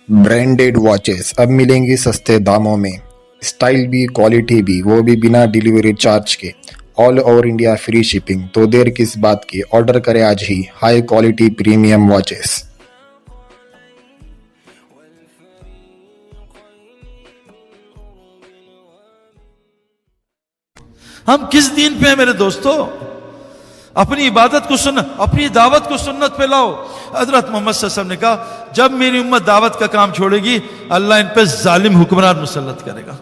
Branded watches अब मिलेंगी सस्ते दामों में, स्टाइल भी क्वालिटी भी, वो भी बिना डिलीवरी चार्ज के, all over India free shipping. तो देर किस बात की, ऑर्डर करें आज ही हाई क्वालिटी प्रीमियम वॉचेस। हम किस दीन पे हैं मेरे दोस्तों? अपनी इबादत को सुन्नत, अपनी दावत को सुन्नत पे लाओ। हजरत मोहम्मद सल्लल्लाहु अलैहि वसल्लम ने कहा, जब मेरी उम्मत दावत का काम छोड़ेगी, अल्लाह इन पे जालिम हुक्मरान मुसल्लत करेगा,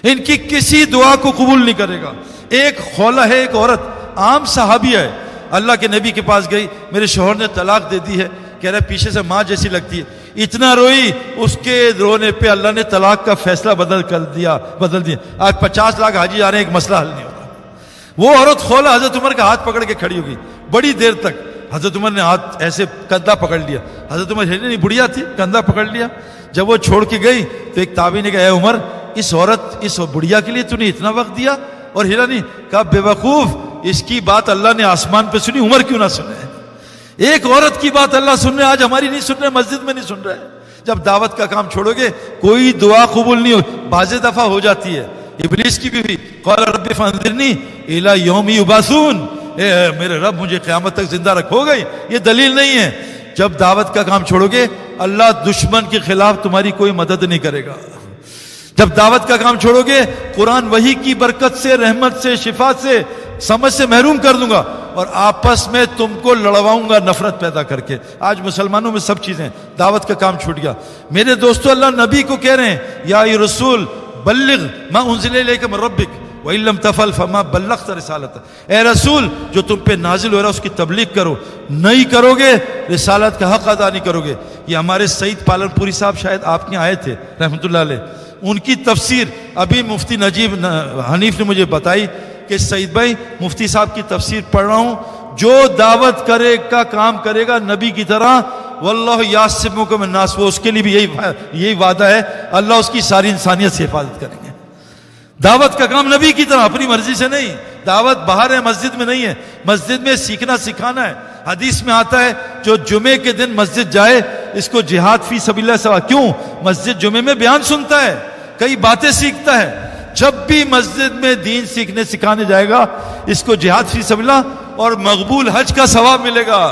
इनकी किसी दुआ को कबूल नहीं करेगा। एक खौला है, एक औरत आम सहाबिया है, अल्लाह के नबी के पास गई, मेरे शोहर ने तलाक दे दी है, कह रहा पीछे से माँ जैसी लगती है। इतना रोई, उसके रोने पे अल्लाह ने तलाक का फैसला बदल दिया। आज 50 लाख हाजी आ रहे हैं, एक मसला हल नहीं हो रहा। वो औरत खौला हजरत उमर का हाथ पकड़ के खड़ी होगी बड़ी देर तक। हजरत उमर ने हाथ ऐसे कंधा पकड़ लिया, हजरत उमर नहीं बुढ़िया थी, कंधा पकड़ लिया। जब वो छोड़ के गई तो एक ताबी ने कहा, उमर इस औरत, इस बुढ़िया के लिए तूने इतना वक्त दिया और हिला नहीं? कहा बेवकूफ, इसकी बात अल्लाह ने आसमान पे सुनी, उमर क्यों ना सुने? एक औरत की बात अल्लाह सुन रहे, आज हमारी नहीं सुन रहे, मस्जिद में नहीं सुन रहे। जब दावत का काम छोड़ोगे कोई दुआ कबूल नहीं हो, बाज़ दफा हो जाती है, इब्लीस की भी हुई, क़ाल रब्बि फ़अंज़िरनी इला यौमि युबअसून, मेरे रब मुझे क़यामत तक जिंदा रखोगे। ये दलील नहीं है। जब दावत का काम छोड़ोगे, अल्लाह दुश्मन के खिलाफ तुम्हारी कोई मदद नहीं करेगा। जब दावत का काम छोड़ोगे, कुरान वही की बरकत से, रहमत से, शिफा से, समझ से महरूम कर दूंगा और आपस में तुमको लड़वाऊंगा नफरत पैदा करके। आज मुसलमानों में सब चीजें, दावत का काम छूट गया। मेरे दोस्तों, अल्लाह नबी को कह रहे हैं, या रसूल बल्लिग मा उन्ज़िला इलैका मिन रब्बिक व इन लम तफ़अल फमा बल्लग़त रिसालत। ए रसूल, जो तुम पे नाजिल हो रहा है उसकी तबलीग करो, नहीं करोगे रिसालत का हक अदा नहीं करोगे। ये हमारे सईद पालनपुरी साहब शायद आपके आए थे रहमतुल्लाह अलैह, उनकी तफसीर अभी मुफ्ती नजीब हनीफ ने मुझे बताई कि सईद भाई मुफ्ती साहब की तफसीर पढ़ रहा हूँ, जो दावत करे का काम करेगा नबी की तरह, वल्लाहु यासिमुका मिन नास, वो उसके लिए भी यही वादा है, अल्लाह उसकी सारी इंसानियत से हिफाजत करेंगे। दावत का काम नबी की तरह, अपनी मर्जी से नहीं। दावत बाहर है, मस्जिद में नहीं है। मस्जिद में सीखना सिखाना है। हदीस में आता है, जो जुमे के दिन मस्जिद जाए इसको जिहाद फी सबिलिल्लाह सवा। क्यों? मस्जिद जुमे में बयान सुनता है, कई बातें सीखता है। जब भी मस्जिद में दीन सीखने सिखाने जाएगा, इसको जिहाद फी सबिलिल्लाह और मकबूल हज का सवाब मिलेगा।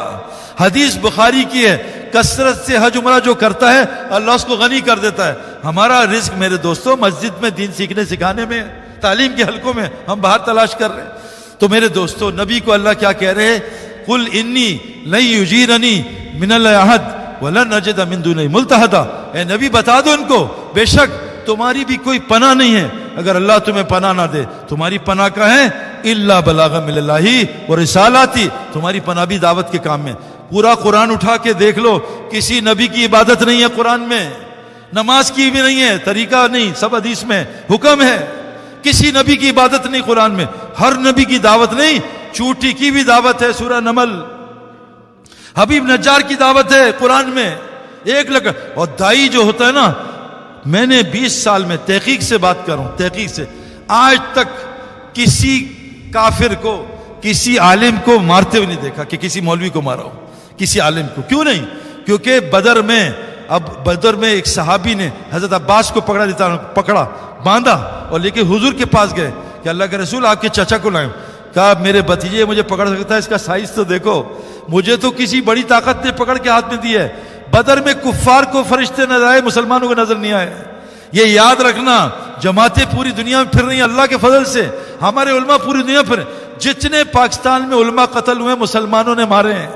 हदीस बुखारी की है, कसरत से हज उमरा जो करता है अल्लाह उसको गनी कर देता है। हमारा रिस्क मेरे दोस्तों मस्जिद में दीन सीखने सिखाने में, तालीम के हलकों में, हम बाहर तलाश कर रहे हैं। तो मेरे दोस्तों, नबी को अल्लाह क्या कह रहे हैं? कुल इन्नी लन युजीरनी मिनल अहद वलन नजिद मिन दुनिही मुल्तहदा। ए नबी बता दो इनको, बेशक तुम्हारी भी कोई पनाह नहीं है अगर अल्लाह तुम्हें पनाह ना दे। तुम्हारी पनाह का है इल्ला बलागा मिनल्लाही व रिसालाती, तुम्हारी पनाह भी दावत के काम में। पूरा कुरान उठा के देख लो, किसी नबी की इबादत नहीं है कुरान में, नमाज की भी नहीं है, तरीका नहीं, सब हदीस में हुक्म है। किसी नबी की इबादत नहीं कुरान में, हर नबी की दावत नहीं। चूटी की भी दावत है, सूरह नमल। हबीब नज्जार की दावत है कुरान में, एक लग। और दाई जो होता है ना, मैंने 20 साल में तहकीक से बात कर रहा हूं, तहकीक से, आज तक किसी काफिर को, किसी आलिम को मारते हुए नहीं देखा कि किसी मौलवी को मारा हो, किसी आलिम को। क्यों नहीं? क्योंकि बदर में एक सहाबी ने हजरत अब्बास को पकड़ा, बांधा और लेके हुजूर के पास गए कि अल्लाह के रसूल आपके चाचा को लाए। कहा मेरे भतीजे मुझे पकड़ सकता है, इसका साइज तो देखो, मुझे तो किसी बड़ी ताकत ने पकड़ के हाथ में दी है। बदर में कुफ्फार को फरिश्ते नजर आए, मुसलमानों को नजर नहीं आए। ये याद रखना, जमातें पूरी दुनिया में फिर रही हैं अल्लाह के फजल से, हमारे उलमा पूरी दुनिया फिर। जितने पाकिस्तान में उलमा कत्ल हुए मुसलमानों ने मारे हैं।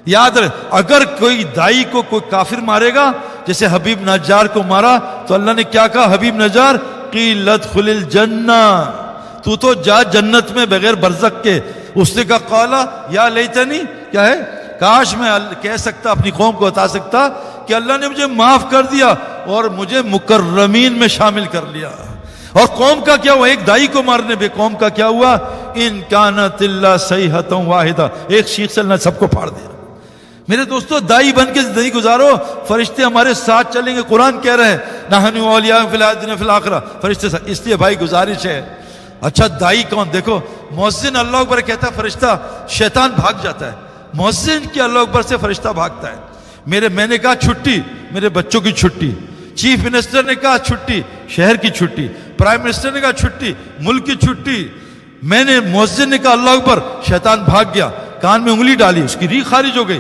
याद रख, अगर कोई दाई को कोई काफिर मारेगा, जैसे हबीब नज्जार को मारा, तो अल्लाह ने क्या कहा? हबीब नज्जार क़ीलत खुलिल जन्ना, तू तो जा जन्नत में बगैर बरज़क के। उसने कहा काला या लैतनी, क्या है? काश मैं कह सकता, अपनी कौम को बता सकता कि अल्लाह ने मुझे माफ कर दिया और मुझे मुकर्रमीन में शामिल कर लिया। और कौम का क्या हुआ? एक दाई को मारने पे कौम का क्या हुआ? इन कानत इल्ला सहीहतुन वाहिदा, एक शीख से सबको फाड़ दिया। मेरे दोस्तों, दाई बन के जिंदगी गुजारो, फरिश्ते हमारे साथ चलेंगे। कुरान कह रहे हैं नहनु औलिया फिल दुनिया फिल आखिरा, फरिश्ते साथ। इसलिए भाई गुजारिश है, अच्छा दाई कौन? देखो, मुअज्जिन अल्लाह अकबर कहता है, फरिश्ता, शैतान भाग जाता है। मुअज्जिन की अल्लाह अकबर से फरिश्ता भागता है। मैंने कहा छुट्टी, میرے بچوں کی چھٹی. چیف منسٹر نے کہا چھٹی, شہر کی چھٹی. پرائم منسٹر نے کہا چھٹی, ملک کی چھٹی. میں نے مؤذن نے کہا اللہ اکبر, شیطان بھاگ گیا, کان میں انگلی ڈالی, اس کی ریح خارج ہو گئی.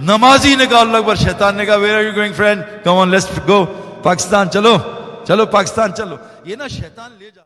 نمازی نے کہا اللہ اکبر, شیطان نے کہا where are you going friend, come on let's go Pakistan, چلو چلو پاکستان چلو. یہ نا شیطان لے جا